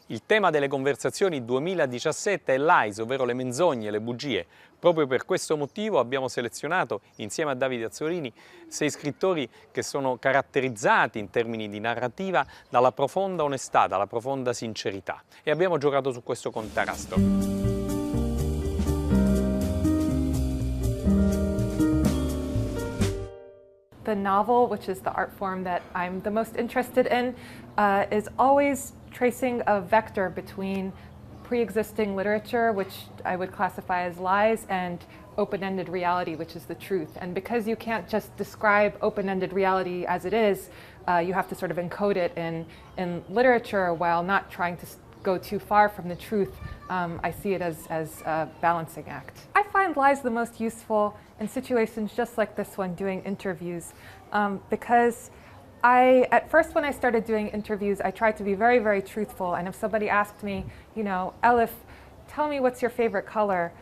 Il tema delle conversazioni 2017 è lies, ovvero le menzogne, le bugie. Proprio per questo motivo abbiamo selezionato, insieme a Davide Azzolini, 6 scrittori che sono caratterizzati in termini di narrativa dalla profonda onestà, dalla profonda sincerità. E abbiamo giocato su questo contrasto. The novel, which is the art form that I'm the most interested in, is always tracing a vector between pre-existing literature, which I would classify as lies, and open-ended reality, which is the truth. And because you can't just describe open-ended reality as it is, you have to sort of encode it in literature while not trying to go too far from the truth. I see it as a balancing act. I find lies the most useful in situations just like this one, doing interviews, because at first when I started doing interviews, I tried to be very, very truthful. And if somebody asked me, you know, Elif, tell me what's your favorite color,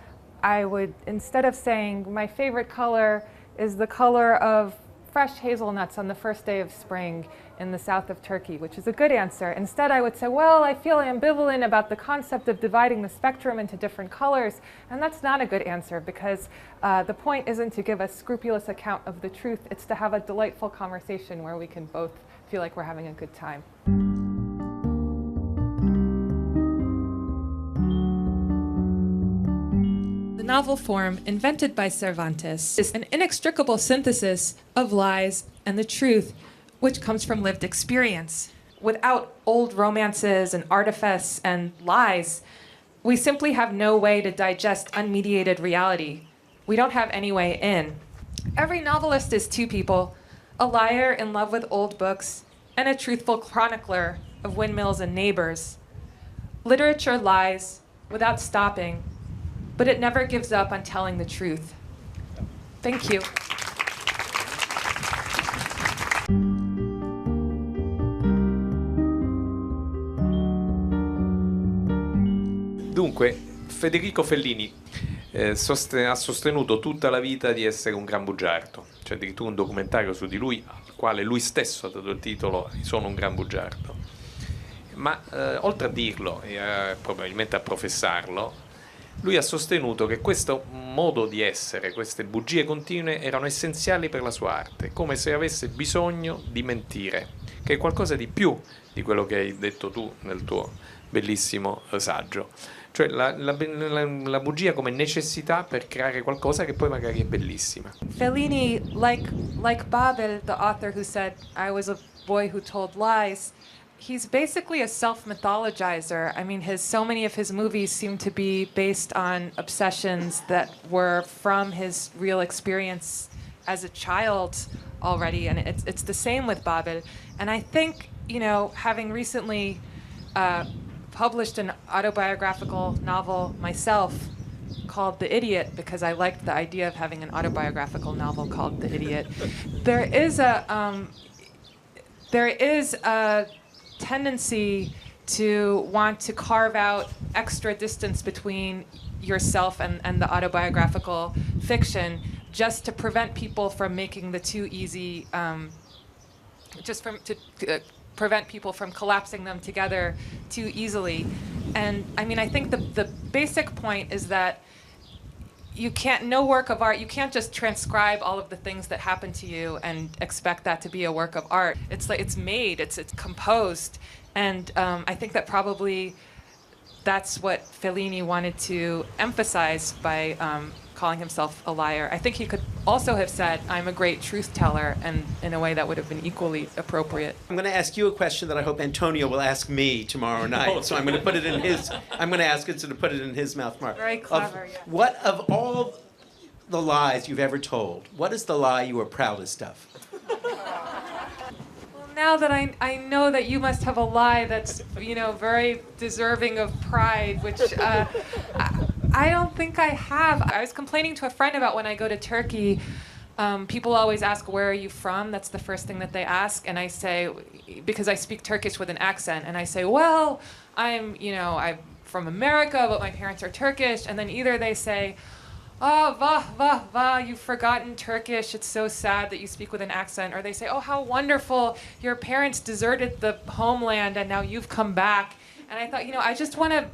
I would, instead of saying my favorite color is the color of fresh hazelnuts on the first day of spring in the south of Turkey, which is a good answer. Instead, I would say, well, I feel ambivalent about the concept of dividing the spectrum into different colors. And that's not a good answer, because the point isn't to give a scrupulous account of the truth. It's to have a delightful conversation where we can both feel like we're having a good time. The novel form, invented by Cervantes, is an inextricable synthesis of lies and the truth, which comes from lived experience. Without old romances and artifice and lies, we simply have no way to digest unmediated reality. We don't have any way in. Every novelist is two people, a liar in love with old books and a truthful chronicler of windmills and neighbors. Literature lies without stopping, but it never gives up on telling the truth. Thank you. Dunque, Federico Fellini ha sostenuto tutta la vita di essere un gran bugiardo. C'è addirittura un documentario su di lui, al quale lui stesso ha dato il titolo Sono un gran bugiardo. Ma oltre a dirlo e probabilmente a professarlo, lui ha sostenuto che questo modo di essere, queste bugie continue, erano essenziali per la sua arte, come se avesse bisogno di mentire, che è qualcosa di più di quello che hai detto tu nel tuo bellissimo saggio. Cioè la bugia come necessità per creare qualcosa che poi magari è bellissima. Fellini, like Babel, the author who said, I was a boy who told lies, he's basically a self-mythologizer. I mean, so many of his movies seem to be based on obsessions that were from his real experience as a child already, and it's the same with Babel. And I think, you know, having recently published an autobiographical novel myself called The Idiot, because I liked the idea of having an autobiographical novel called The Idiot, there is a tendency to want to carve out extra distance between yourself and the autobiographical fiction, just to prevent people from making the too easy, prevent people from collapsing them together too easily. And I mean, I think the basic point is that no work of art, you can't just transcribe all of the things that happen to you and expect that to be a work of art. It's like it's made, it's composed. And I think that probably that's what Fellini wanted to emphasize by calling himself a liar. I think he could also have said, I'm a great truth teller, and in a way that would have been equally appropriate. I'm going to ask you a question that I hope Antonio will ask me tomorrow night. So I'm going to put it in I'm going to ask it to put it in his mouth tomorrow. Very clever, yeah. What of all the lies you've ever told, what is the lie you are proudest of? now that I know that you must have a lie that's, very deserving of pride, which I don't think I have. I was complaining to a friend about when I go to Turkey, people always ask, where are you from? That's the first thing that they ask. And I say, because I speak Turkish with an accent, and I say, well, I'm from America, but my parents are Turkish. And then either they say, oh, vah, you've forgotten Turkish. It's so sad that you speak with an accent. Or they say, oh, how wonderful. Your parents deserted the homeland and now you've come back. And I thought, I just want to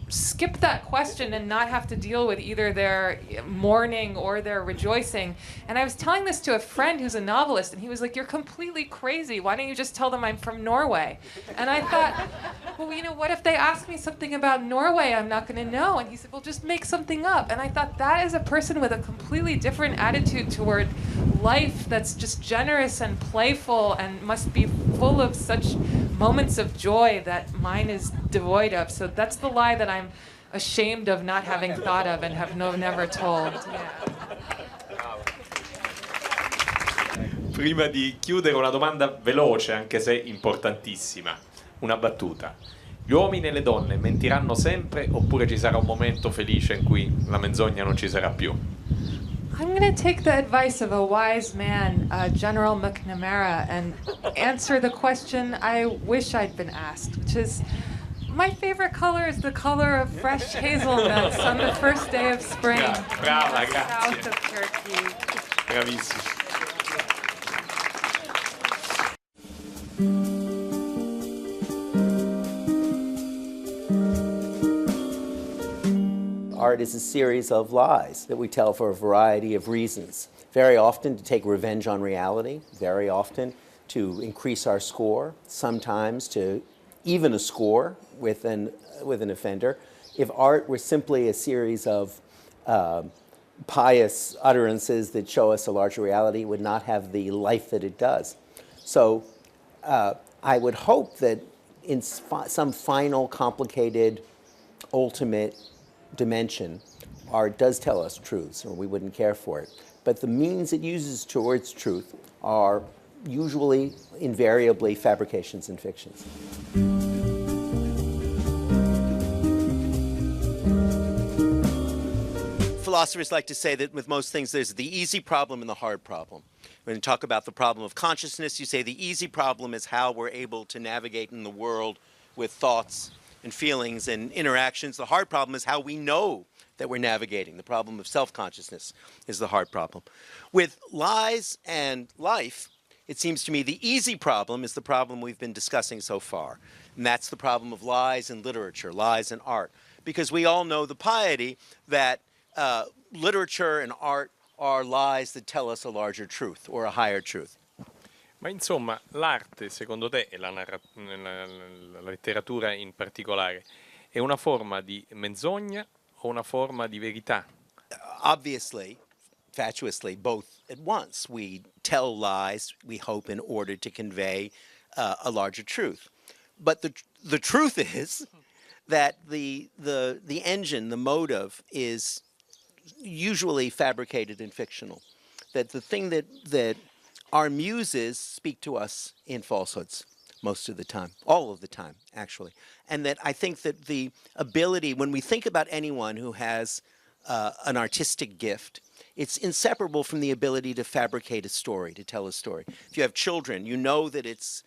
skip that question and not have to deal with either their mourning or their rejoicing. And I was telling this to a friend who's a novelist, and he was like, you're completely crazy. Why don't you just tell them I'm from Norway? And I thought, well, what if they ask me something about Norway I'm not going to know? And he said, well, just make something up. And I thought, that is a person with a completely different attitude toward life that's just generous and playful and must be full of such moments of joy that mine is devoid of. So that's the lie that I'm ashamed of not having thought of and have never told. Yeah. Prima di chiudere, una domanda veloce, anche se importantissima. Una battuta. Gli uomini e le donne mentiranno sempre, oppure ci sarà un momento felice in cui la menzogna non ci sarà più? I'm going to take the advice of a wise man, General McNamara, and answer the question I wish I'd been asked, which is, my favorite color is the color of fresh hazelnuts on the first day of spring. Brava, in the grazie. south of Turkey. Bravissimo. Art is a series of lies that we tell for a variety of reasons. Very often to take revenge on reality, very often to increase our score, sometimes to even a score with an offender. If art were simply a series of pious utterances that show us a larger reality, it would not have the life that it does. So I would hope that in some final, complicated, ultimate dimension, art does tell us truths, or we wouldn't care for it. But the means it uses towards truth are usually, invariably, fabrications and fictions. Philosophers like to say that with most things, there's the easy problem and the hard problem. When you talk about the problem of consciousness, you say the easy problem is how we're able to navigate in the world with thoughts and feelings and interactions. The hard problem is how we know that we're navigating. The problem of self-consciousness is the hard problem. With lies and life, it seems to me the easy problem is the problem we've been discussing so far. And that's the problem of lies in literature, lies in art. Because we all know the piety that literature and art are lies that tell us a larger truth or a higher truth. Ma insomma, l'arte, secondo te, e la letteratura in particolare, è una forma di menzogna o una forma di verità? Obviously, fatuously, both at once. We tell lies, we hope, in order to convey a larger truth. But the truth is that the engine, the motive, is usually fabricated and fictional. That the thing that our muses speak to us in falsehoods most of the time, all of the time, actually. And that I think that the ability, when we think about anyone who has an artistic gift, it's inseparable from the ability to fabricate a story, to tell a story. If you have children, you know that it's,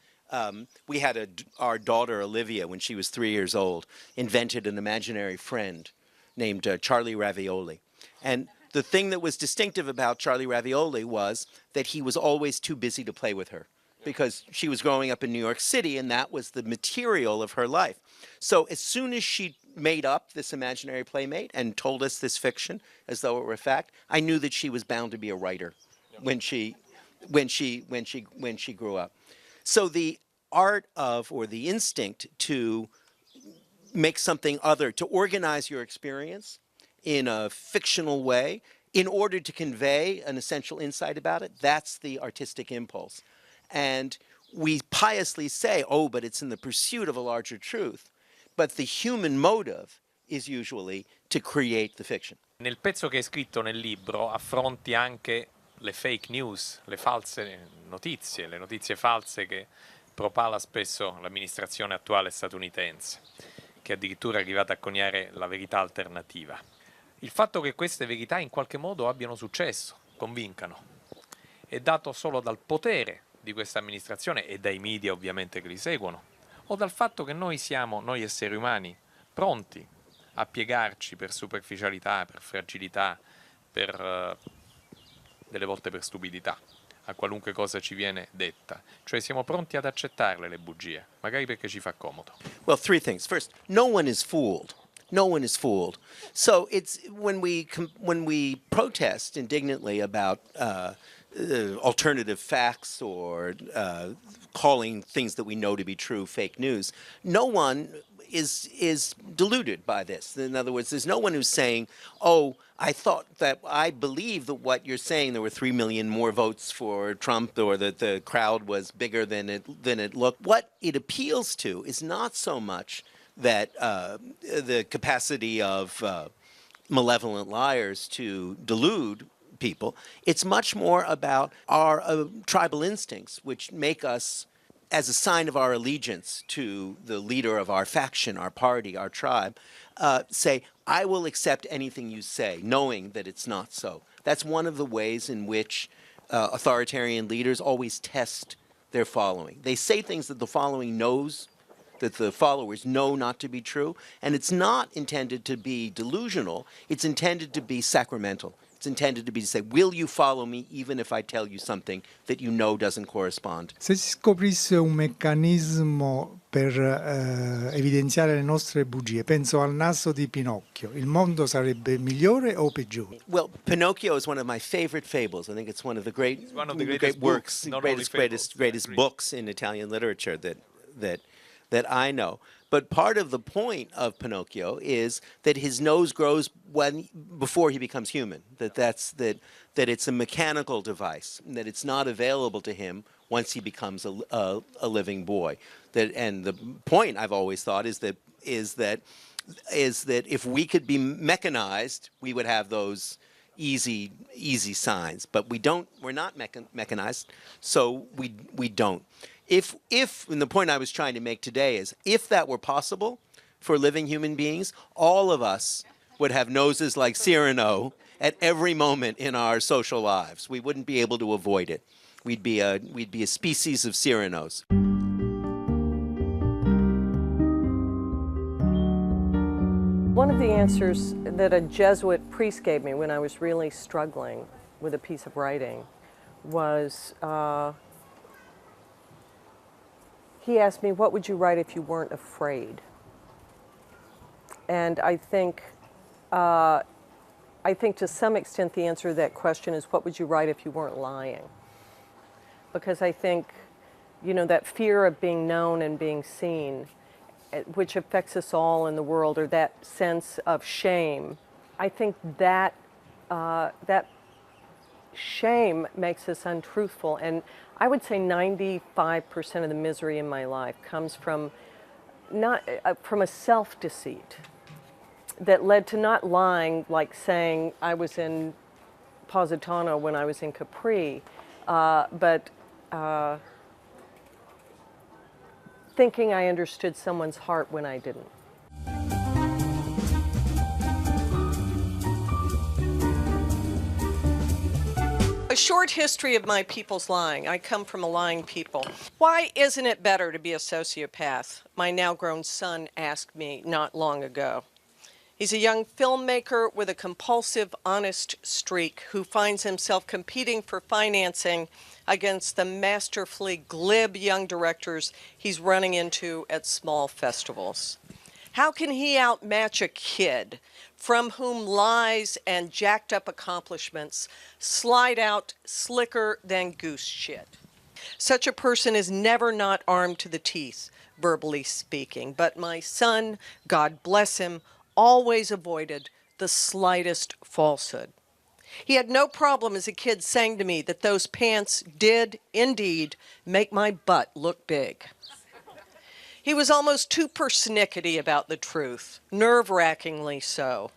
we had our daughter Olivia, when she was 3 years old, invented an imaginary friend named Charlie Ravioli. And the thing that was distinctive about Charlie Ravioli was that he was always too busy to play with her, because she was growing up in New York City and that was the material of her life. So as soon as she made up this imaginary playmate and told us this fiction as though it were a fact, I knew that she was bound to be a writer when she grew up. So the art of, or the instinct to make something other, to organize your experience in a fictional way in order to convey an essential insight about it, that's the artistic impulse. And we piously say, oh, but it's in the pursuit of a larger truth. But the human motive is usually to create the fiction. Nel pezzo che hai scritto nel libro affronti anche le fake news, le false notizie, le notizie false che propala spesso l'amministrazione attuale statunitense, che è addirittura arrivata a coniare la verità alternativa. Il fatto che queste verità in qualche modo abbiano successo, convincano, è dato solo dal potere di questa amministrazione e dai media ovviamente che li seguono, o dal fatto che noi siamo, noi esseri umani, pronti a piegarci per superficialità, per fragilità, per delle volte per stupidità, a qualunque cosa ci viene detta. Cioè siamo pronti ad accettarle le bugie, magari perché ci fa comodo. Well, three things. First, no one is fooled. No one is fooled. So it's when we protest indignantly about alternative facts or calling things that we know to be true fake news, no one is deluded by this. In other words, there's no one who's saying, oh, I believe that what you're saying, there were 3 million more votes for Trump, or that the crowd was bigger than it looked. What it appeals to is not so much that the capacity of malevolent liars to delude people. It's much more about our tribal instincts, which make us, as a sign of our allegiance to the leader of our faction, our party, our tribe, say, I will accept anything you say, knowing that it's not so. That's one of the ways in which authoritarian leaders always test their following. They say things that the following knows, that the followers know not to be true, and it's not intended to be delusional, it's intended to be sacramental. It's intended to be to say, will you follow me even if I tell you something that you know doesn't correspond? Se si scoprisse un meccanismo per evidenziare le nostre bugie, penso al naso di Pinocchio, il mondo sarebbe migliore o peggiore? Well, Pinocchio is one of my favorite fables. I think it's one of the great works, greatest books in Italian literature that I know. But part of the point of Pinocchio is that his nose grows before he becomes human. That it's a mechanical device. That it's not available to him once he becomes a living boy. And the point I've always thought is that if we could be mechanized, we would have those easy signs. But we don't. We're not mechanized, so we don't. If, and the point I was trying to make today is, if that were possible for living human beings, all of us would have noses like Cyrano at every moment in our social lives. We wouldn't be able to avoid it. We'd be a species of Cyranos. One of the answers that a Jesuit priest gave me when I was really struggling with a piece of writing was, he asked me, what would you write if you weren't afraid? And I think to some extent the answer to that question is, what would you write if you weren't lying? Because I think, that fear of being known and being seen, which affects us all in the world, or that sense of shame, I think that shame makes us untruthful. And I would say 95% of the misery in my life comes from from a self-deceit that led to not lying, like saying I was in Positano when I was in Capri, but thinking I understood someone's heart when I didn't. A short history of my people's lying. I come from a lying people. Why isn't it better to be a sociopath? My now grown son asked me not long ago. He's a young filmmaker with a compulsive, honest streak who finds himself competing for financing against the masterfully glib young directors he's running into at small festivals. How can he outmatch a kid from whom lies and jacked up accomplishments slide out slicker than goose shit? Such a person is never not armed to the teeth, verbally speaking, but my son, God bless him, always avoided the slightest falsehood. He had no problem as a kid saying to me that those pants did indeed make my butt look big. He was almost too persnickety about the truth, nerve-wrackingly so.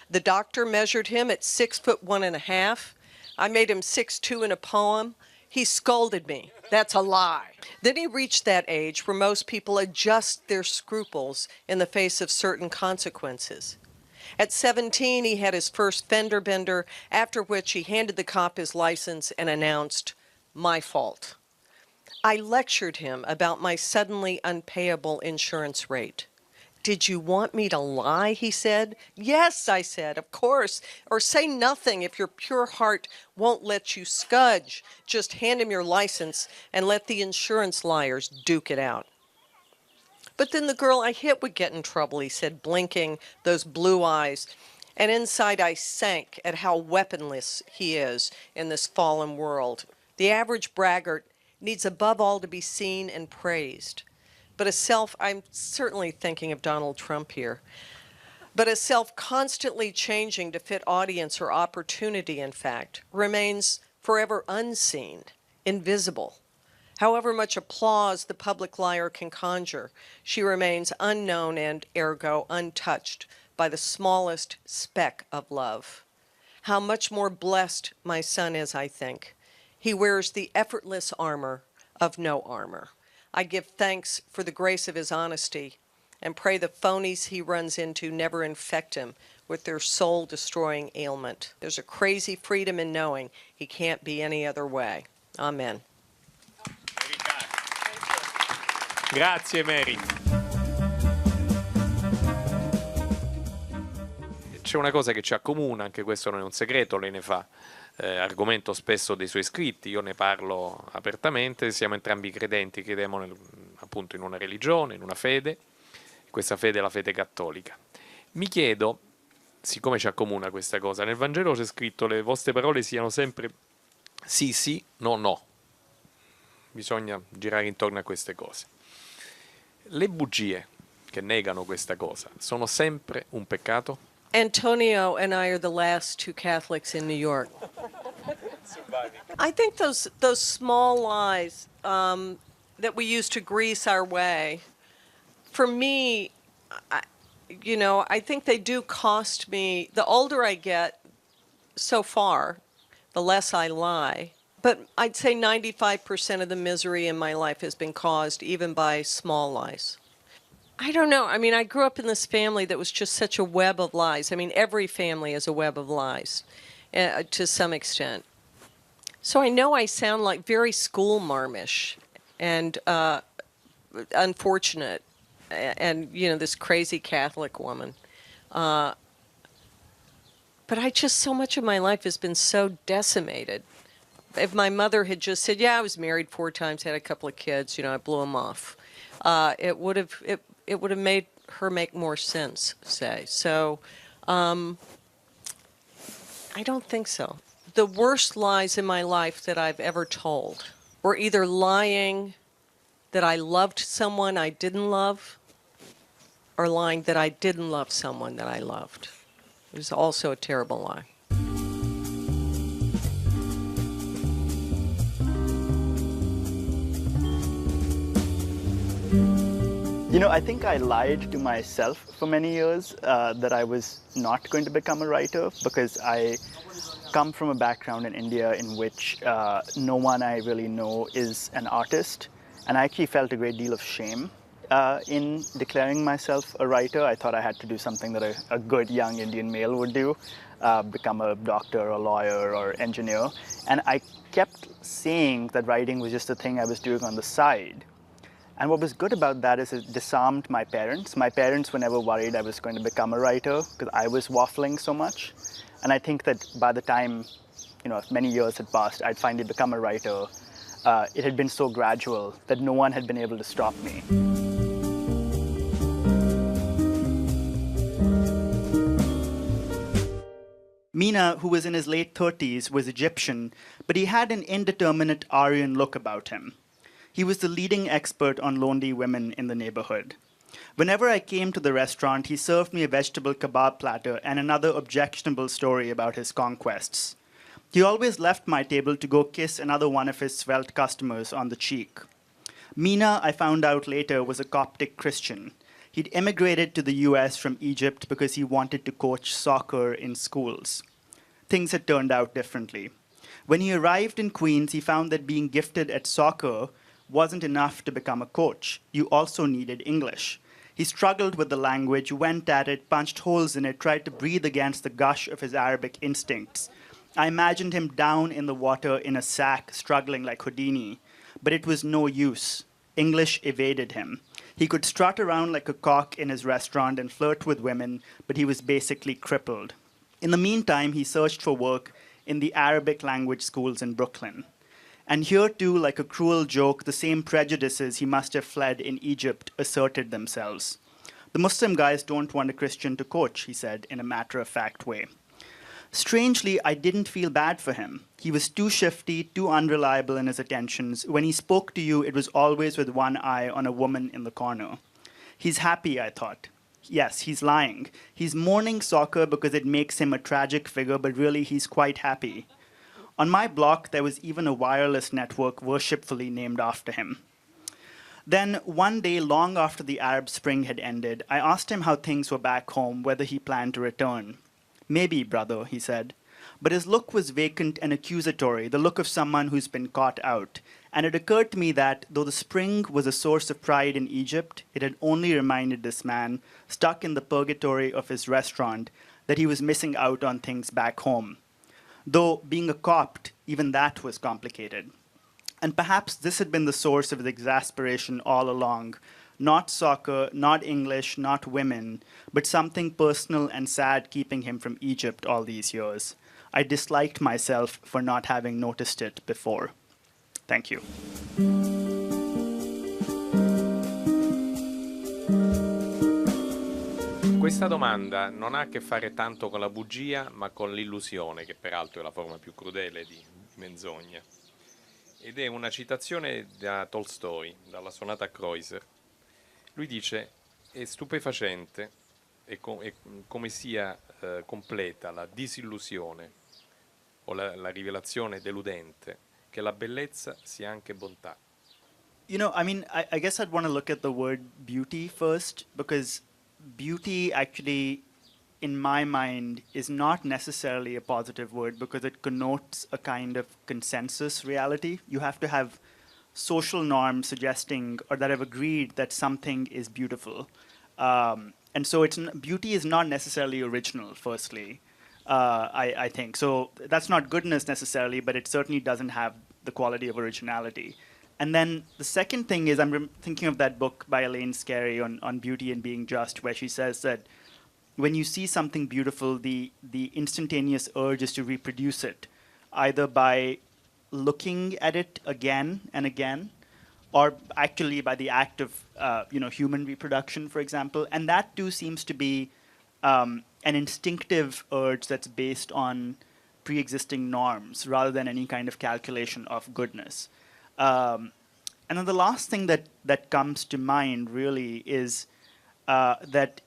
The doctor measured him at 6'1.5". I made him 6'2" in a poem. He scolded me. That's a lie. Then he reached that age where most people adjust their scruples in the face of certain consequences. At 17, he had his first fender bender, after which he handed the cop his license and announced, "My fault." I lectured him about my suddenly unpayable insurance rate. "Did you want me to lie?" he said. "Yes," I said, "of course. Or say nothing if your pure heart won't let you scudge. Just hand him your license and let the insurance liars duke it out." "But then the girl I hit would get in trouble," he said, blinking those blue eyes. And inside I sank at how weaponless he is in this fallen world. The average braggart needs above all to be seen and praised. But a self, I'm certainly thinking of Donald Trump here, but a self constantly changing to fit audience or opportunity, in fact, remains forever unseen, invisible. However much applause the public liar can conjure, she remains unknown and, ergo, untouched by the smallest speck of love. How much more blessed my son is, I think. He wears the effortless armor of no armor. I give thanks for the grace of his honesty and pray the phonies he runs into never infect him with their soul-destroying ailment. There's a crazy freedom in knowing he can't be any other way. Amen. Grazie Mary. C'è una cosa che ci accomuna, anche questo non è un segreto, lei ne fa argomento spesso dei suoi scritti, io ne parlo apertamente, siamo entrambi credenti, crediamo appunto in una religione, in una fede, questa fede è la fede cattolica. Mi chiedo, siccome ci accomuna questa cosa, nel Vangelo c'è scritto le vostre parole siano sempre sì sì, no no, bisogna girare intorno a queste cose. Le bugie che negano questa cosa sono sempre un peccato? Antonio and I are the last two Catholics in New York. I think those small lies that we use to grease our way, for me, I think they do cost me. The older I get, so far, the less I lie. But I'd say 95% of the misery in my life has been caused even by small lies. I don't know. I mean, I grew up in this family that was just such a web of lies. I mean, every family is a web of lies to some extent. So I know I sound like very school-marmish and unfortunate and, this crazy Catholic woman. But so much of my life has been so decimated. If my mother had just said, "Yeah, I was married 4 times, had a couple of kids, I blew them off," it would have made her make more sense, say. So I don't think so. The worst lies in my life that I've ever told were either lying that I loved someone I didn't love or lying that I didn't love someone that I loved. It was also a terrible lie. I think I lied to myself for many years that I was not going to become a writer because I come from a background in India in which no one I really know is an artist. And I actually felt a great deal of shame in declaring myself a writer. I thought I had to do something that a good young Indian male would do, become a doctor, a lawyer, or engineer. And I kept saying that writing was just a thing I was doing on the side. And what was good about that is it disarmed my parents. My parents were never worried I was going to become a writer because I was waffling so much. And I think that by the time, many years had passed, I'd finally become a writer. It had been so gradual that no one had been able to stop me. Mina, who was in his late 30s, was Egyptian, but he had an indeterminate Aryan look about him. He was the leading expert on lonely women in the neighborhood. Whenever I came to the restaurant, he served me a vegetable kebab platter and another objectionable story about his conquests. He always left my table to go kiss another one of his svelte customers on the cheek. Mina, I found out later, was a Coptic Christian. He'd immigrated to the US from Egypt because he wanted to coach soccer in schools. Things had turned out differently. When he arrived in Queens, he found that being gifted at soccer wasn't enough to become a coach. You also needed English. He struggled with the language, went at it, punched holes in it, tried to breathe against the gush of his Arabic instincts. I imagined him down in the water in a sack, struggling like Houdini. But it was no use. English evaded him. He could strut around like a cock in his restaurant and flirt with women, but he was basically crippled. In the meantime, he searched for work in the Arabic language schools in Brooklyn. And here too, like a cruel joke, the same prejudices he must have fled in Egypt asserted themselves. The Muslim guys don't want a Christian to coach, he said in a matter-of-fact way. Strangely, I didn't feel bad for him. He was too shifty, too unreliable in his attentions. When he spoke to you, it was always with one eye on a woman in the corner. He's happy, I thought. Yes, he's lying. He's mourning soccer because it makes him a tragic figure, but really he's quite happy. On my block, there was even a wireless network worshipfully named after him. Then, one day, long after the Arab Spring had ended, I asked him how things were back home, whether he planned to return. Maybe, brother, he said. But his look was vacant and accusatory, the look of someone who's been caught out. And it occurred to me that, though the spring was a source of pride in Egypt, it had only reminded this man, stuck in the purgatory of his restaurant, that he was missing out on things back home. Though, being a Copt, even that was complicated. And perhaps this had been the source of his exasperation all along. Not soccer, not English, not women, but something personal and sad keeping him from Egypt all these years. I disliked myself for not having noticed it before. Thank you. Questa domanda non ha a che fare tanto con la bugia, ma con l'illusione, che peraltro è la forma più crudele di menzogna. Ed è una citazione da Tolstoi, dalla sonata Kreutzer. Lui dice: è stupefacente come sia completa la disillusione o la rivelazione deludente che la bellezza sia anche bontà. You know, I guess I'd want to look at the word beauty first, because beauty actually, in my mind, is not necessarily a positive word because it connotes a kind of consensus reality. You have to have social norms suggesting or that have agreed that something is beautiful. And so beauty is not necessarily original, firstly, I think. So that's not goodness necessarily, but it certainly doesn't have the quality of originality. And then the second thing is I'm thinking of that book by Elaine Scarry on beauty and being just, where she says that when you see something beautiful, the instantaneous urge is to reproduce it, either by looking at it again and again, or actually by the act of human reproduction, for example. And that too seems to be an instinctive urge that's based on pre-existing norms rather than any kind of calculation of goodness. And then the last thing that comes to mind really is that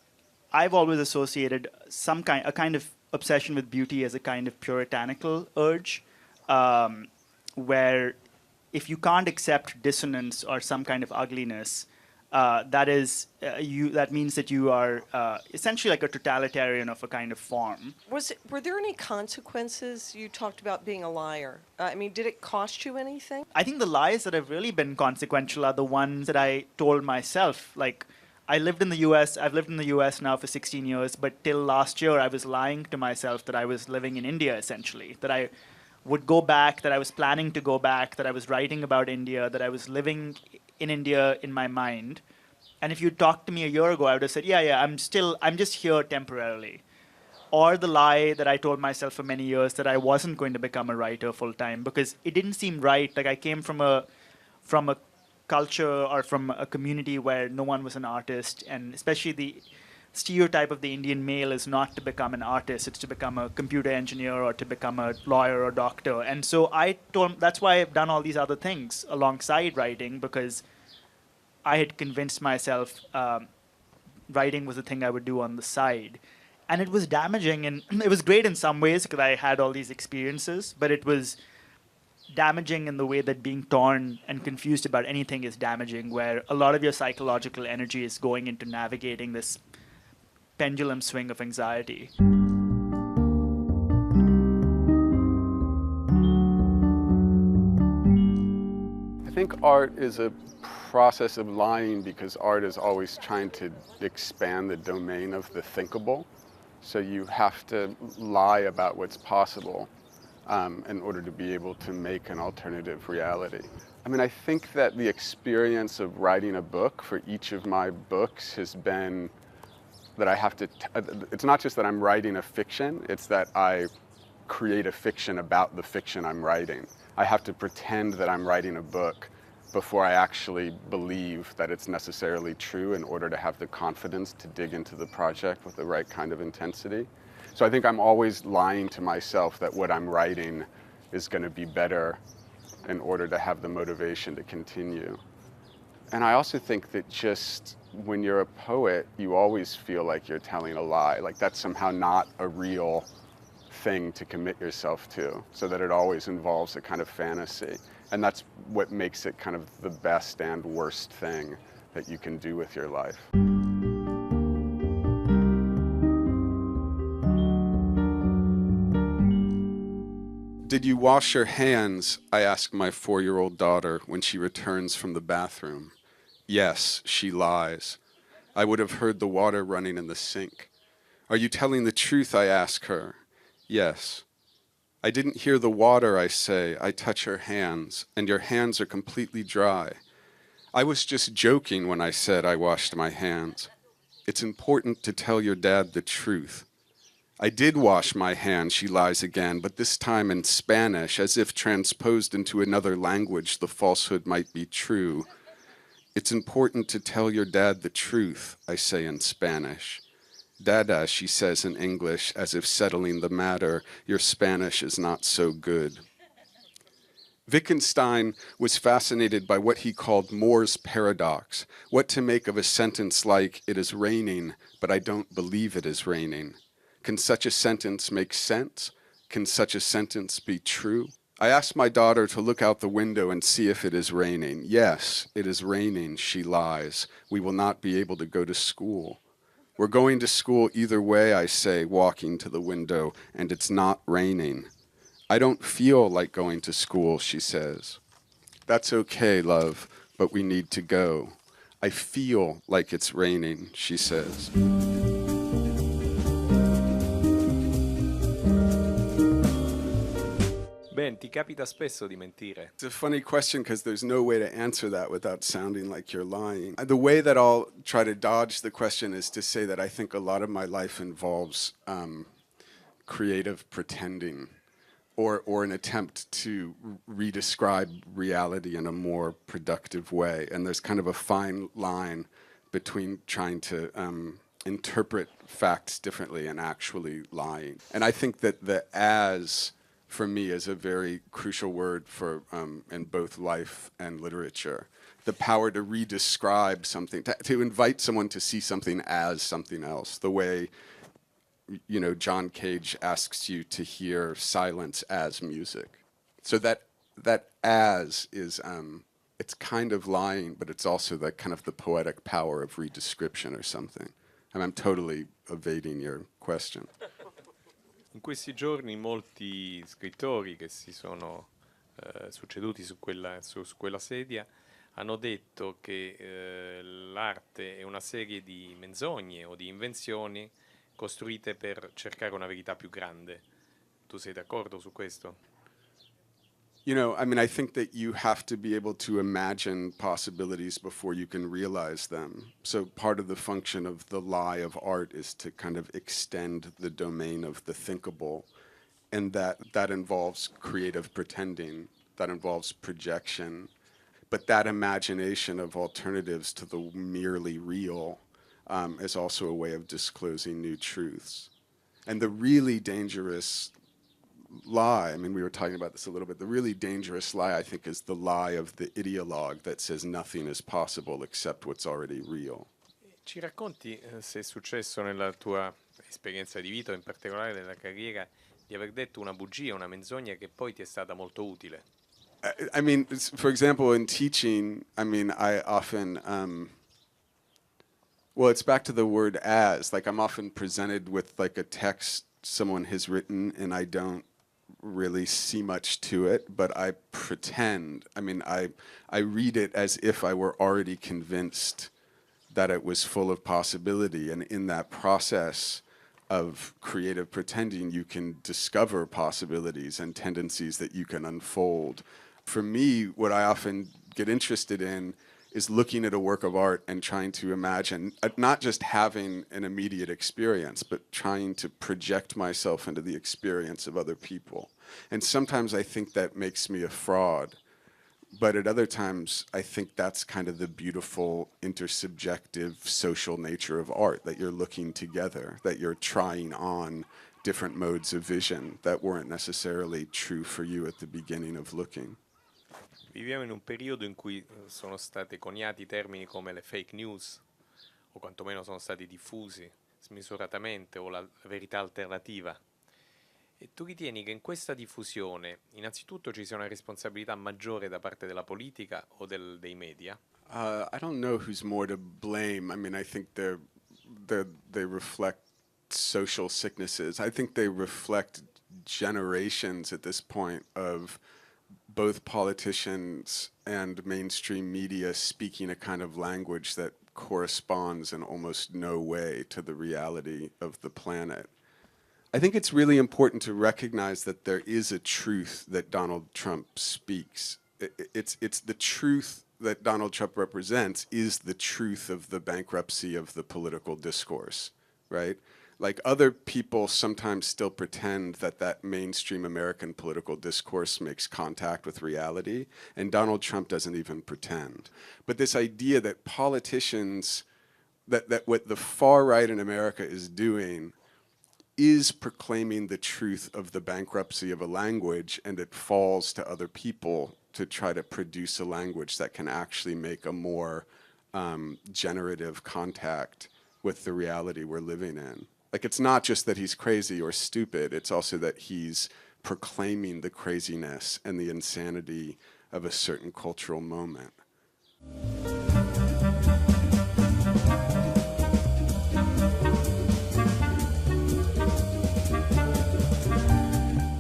I've always associated a kind of obsession with beauty as a kind of puritanical urge, where if you can't accept dissonance or some kind of ugliness, that means that you are essentially like a totalitarian of a kind of form. Were there any consequences? You talked about being a liar. Did it cost you anything? I think the lies that have really been consequential are the ones that I told myself. Like, I've lived in the US now for 16 years, but till last year I was lying to myself that I was living in India, essentially. That I would go back, that I was planning to go back, that I was writing about India, that I was living in India in my mind. And if you talked to me a year ago, I would have said, yeah, I'm just here temporarily. Or the lie that I told myself for many years that I wasn't going to become a writer full time, because it didn't seem right. Like, I came from a culture or from a community where no one was an artist, and especially the stereotype of the Indian male is not to become an artist, it's to become a computer engineer or to become a lawyer or doctor. And so that's why I've done all these other things alongside writing, because I had convinced myself writing was the thing I would do on the side. And it was damaging, and it was great in some ways because I had all these experiences, but it was damaging in the way that being torn and confused about anything is damaging, where a lot of your psychological energy is going into navigating this pendulum swing of anxiety. think art is a process of lying because art is always trying to expand the domain of the thinkable. So you have to lie about what's possible in order to be able to make an alternative reality. I mean, I think that the experience of writing a book for each of my books has been that I have to, it's not just that I'm writing a fiction, it's that I create a fiction about the fiction I'm writing. I have to pretend that I'm writing a book before I actually believe that it's necessarily true in order to have the confidence to dig into the project with the right kind of intensity. So I think I'm always lying to myself that what I'm writing is going to be better in order to have the motivation to continue. And I also think that just when you're a poet, you always feel like you're telling a lie, like that's somehow not a real thing to commit yourself to, so that it always involves a kind of fantasy. And that's what makes it kind of the best and worst thing that you can do with your life. Did you wash your hands? I ask my 4-year-old daughter when she returns from the bathroom. Yes, she lies. I would have heard the water running in the sink. Are you telling the truth? I ask her. Yes. I didn't hear the water, I say. I touch her hands, and your hands are completely dry. I was just joking when I said I washed my hands. It's important to tell your dad the truth. I did wash my hands, she lies again, but this time in Spanish, as if transposed into another language the falsehood might be true. It's important to tell your dad the truth, I say in Spanish. Dada, she says in English, as if settling the matter, your Spanish is not so good. Wittgenstein was fascinated by what he called Moore's paradox, what to make of a sentence like, it is raining, but I don't believe it is raining. Can such a sentence make sense? Can such a sentence be true? I asked my daughter to look out the window and see if it is raining. Yes, it is raining, she lies. We will not be able to go to school. We're going to school either way, I say, walking to the window, and it's not raining. I don't feel like going to school, she says. That's okay, love, but we need to go. I feel like it's raining, she says. Ben, ti capita spesso di mentire? It's a funny question because there's no way to answer that without sounding like you're lying. The way that I'll try to dodge the question is to say that I think a lot of my life involves creative pretending or an attempt to redescribe reality in a more productive way. And there's kind of a fine line between trying to interpret facts differently and actually lying. And I think that the as for me is a very crucial word for in both life and literature. The power to redescribe something, to invite someone to see something as something else, the way, you know, John Cage asks you to hear silence as music. So that as is, it's kind of lying, but it's also the kind of the poetic power of redescription or something. And I'm totally evading your question. In questi giorni molti scrittori che si sono succeduti su quella sedia hanno detto che l'arte è una serie di menzogne o di invenzioni costruite per cercare una verità più grande. Tu sei d'accordo su questo? You know, I mean, I think that you have to be able to imagine possibilities before you can realize them. So part of the function of the lie of art is to kind of extend the domain of the thinkable. And that involves creative pretending, that involves projection. But that imagination of alternatives to the merely real is also a way of disclosing new truths. And the really dangerous lie, I mean, we were talking about this a little bit, the really dangerous lie, I think, is the lie of the ideologue that says nothing is possible except what's already real. Ci racconti se è successo nella tua esperienza di vita, in particolare nella carriera, di aver detto una bugia, una menzogna che poi ti è stata molto utile? I mean, for example, in teaching, I mean, I often, well, it's back to the word as, like I'm often presented with like a text someone has written and I don't really see much to it, but I pretend. I mean, I read it as if I were already convinced that it was full of possibility, and in that process of creative pretending, you can discover possibilities and tendencies that you can unfold. For me, what I often get interested in is looking at a work of art and trying to imagine, not just having an immediate experience, but trying to project myself into the experience of other people. And sometimes I think that makes me a fraud, but at other times I think that's kind of the beautiful intersubjective social nature of art, that you're looking together, that you're trying on different modes of vision that weren't necessarily true for you at the beginning of looking. Viviamo in un periodo in cui sono stati coniati termini come le fake news, o quantomeno sono stati diffusi smisuratamente, o la verità alternativa. E tu ritieni che in questa diffusione innanzitutto ci sia una responsabilità maggiore da parte della politica o dei media? I don't know who's more to blame. I mean, I think they reflect social sicknesses. I think they reflect generations at this point of both politicians and mainstream media speaking a kind of language that corresponds in almost no way to the reality of the planet. I think it's really important to recognize that there is a truth that Donald Trump speaks. It's the truth that Donald Trump represents is the truth of the bankruptcy of the political discourse, right? Like, other people sometimes still pretend that that mainstream American political discourse makes contact with reality, and Donald Trump doesn't even pretend. But this idea that politicians, that what the far right in America is doing is proclaiming the truth of the bankruptcy of a language, and it falls to other people to try to produce a language that can actually make a more generative contact with the reality we're living in. Like, it's not just that he's crazy or stupid, it's also that he's proclaiming the craziness and the insanity of a certain cultural moment.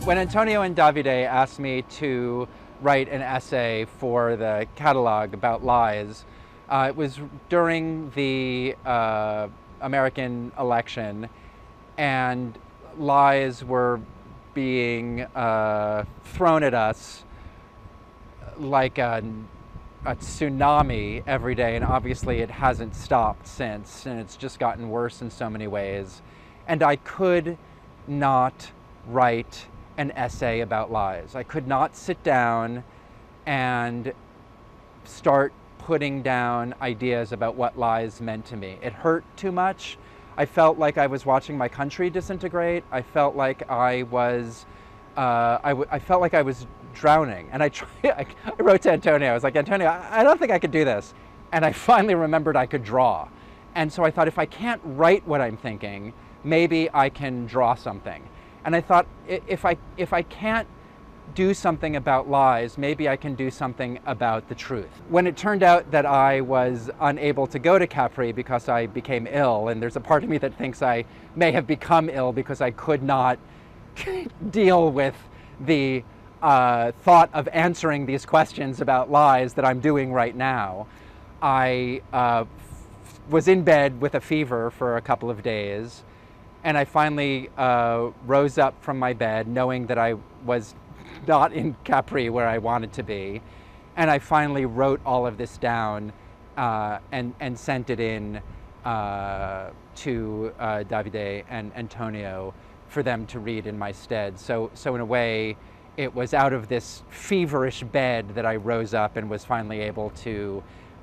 When Antonio and Davide asked me to write an essay for the catalog about lies, it was during the American election, and lies were being thrown at us like a tsunami every day, and obviously it hasn't stopped since, and it's just gotten worse in so many ways. And I could not write an essay about lies. I could not sit down and start putting down ideas about what lies meant to me. It hurt too much. I felt like I was watching my country disintegrate. I felt like I was, I felt like I was drowning. And I wrote to Antonio. I was like, Antonio, I don't think I could do this. And I finally remembered I could draw. And so I thought, if I can't write what I'm thinking, maybe I can draw something. And I thought, if I can't do something about lies, maybe I can do something about the truth. When it turned out that I was unable to go to Capri because I became ill, and there's a part of me that thinks I may have become ill because I could not deal with the thought of answering these questions about lies that I'm doing right now, I was in bed with a fever for a couple of days, and I finally rose up from my bed knowing that I was not in Capri where I wanted to be, and I finally wrote all of this down and sent it in to Davide and Antonio for them to read in my stead. So in a way, it was out of this feverish bed that I rose up and was finally able to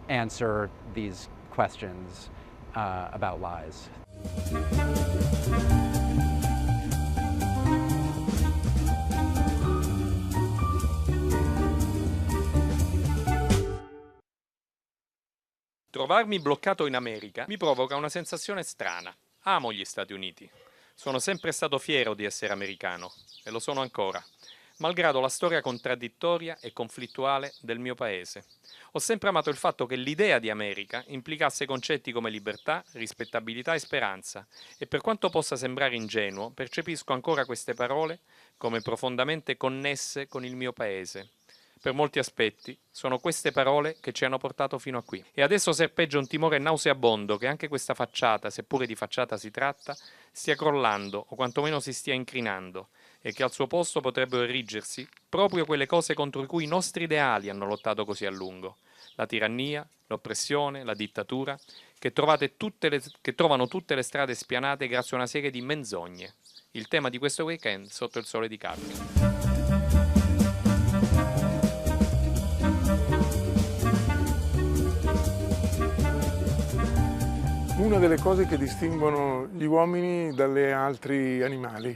answer these questions about lies. Trovarmi bloccato in America mi provoca una sensazione strana. Amo gli Stati Uniti. Sono sempre stato fiero di essere americano, e lo sono ancora, malgrado la storia contraddittoria e conflittuale del mio paese. Ho sempre amato il fatto che l'idea di America implicasse concetti come libertà, rispettabilità e speranza, e per quanto possa sembrare ingenuo, percepisco ancora queste parole come profondamente connesse con il mio paese. Per molti aspetti sono queste parole che ci hanno portato fino a qui. E adesso serpeggia un timore nauseabondo che anche questa facciata, seppure di facciata si tratta, stia crollando o quantomeno si stia incrinando e che al suo posto potrebbero eriggersi proprio quelle cose contro cui i nostri ideali hanno lottato così a lungo. La tirannia, l'oppressione, la dittatura, che trovano tutte le strade spianate grazie a una serie di menzogne. Il tema di questo weekend sotto il sole di Capri. Una delle cose che distinguono gli uomini dagli altri animali.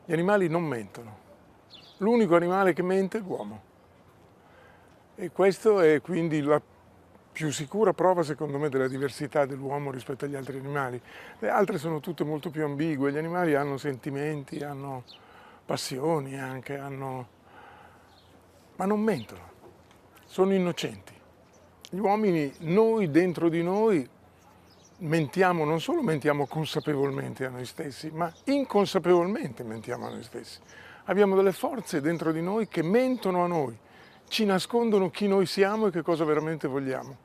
Gli animali non mentono. L'unico animale che mente è l'uomo. E questo è quindi la più sicura prova, secondo me, della diversità dell'uomo rispetto agli altri animali. Le altre sono tutte molto più ambigue. Gli animali hanno sentimenti, hanno passioni anche, ma non mentono. Sono innocenti. Gli uomini, noi dentro di noi, mentiamo, non solo mentiamo consapevolmente a noi stessi, ma inconsapevolmente mentiamo a noi stessi. Abbiamo delle forze dentro di noi che mentono a noi, ci nascondono chi noi siamo e che cosa veramente vogliamo.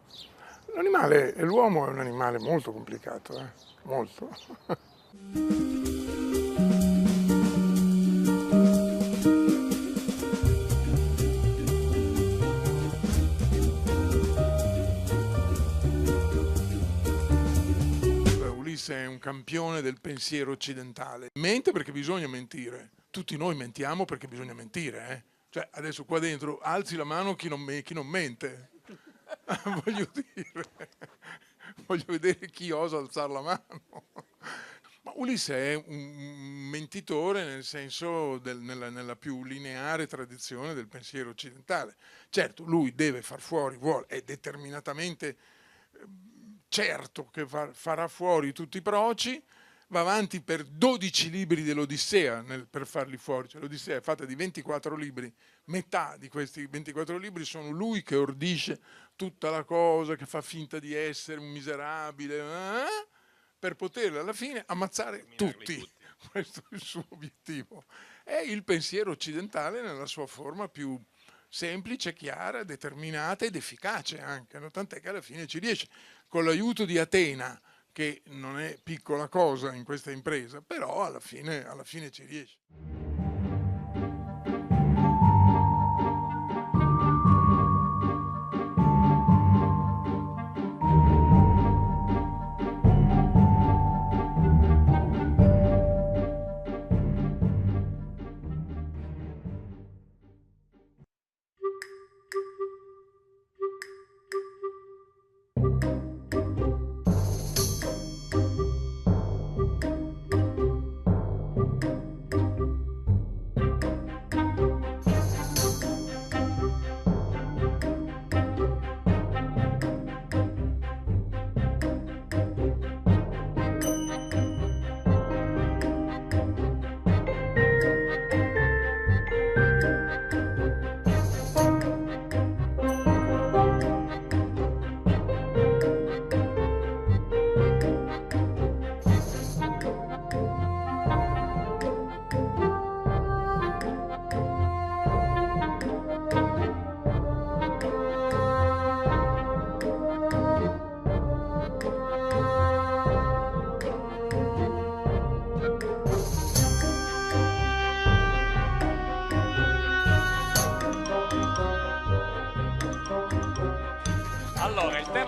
L'animale, e l'uomo è un animale molto complicato, molto. È un campione del pensiero occidentale. Mente perché bisogna mentire. Tutti noi mentiamo perché bisogna mentire. Cioè, adesso qua dentro alzi la mano chi non mente. Voglio dire, voglio vedere chi osa alzare la mano. Ma Ulisse è un mentitore nel senso, nella più lineare tradizione del pensiero occidentale. Certo, lui deve far fuori, è determinatamente certo che farà fuori tutti i proci, va avanti per 12 libri dell'Odissea per farli fuori. Cioè, l'Odissea è fatta di 24 libri, metà di questi 24 libri sono lui che ordisce tutta la cosa, che fa finta di essere un miserabile, per poterli alla fine ammazzare tutti. Questo è il suo obiettivo. È il pensiero occidentale nella sua forma più semplice, chiara, determinata ed efficace anche, no? Tant'è che alla fine ci riesce. Con l'aiuto di Atena, che non è piccola cosa in questa impresa, però alla fine ci riesce.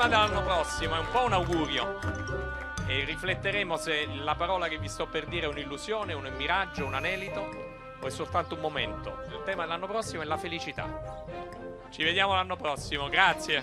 Dell'anno prossimo è un po' un augurio e rifletteremo se la parola che vi sto per dire è un'illusione, un miraggio, un anelito o è soltanto un momento. Il tema dell'anno prossimo è la felicità. Ci vediamo l'anno prossimo, grazie.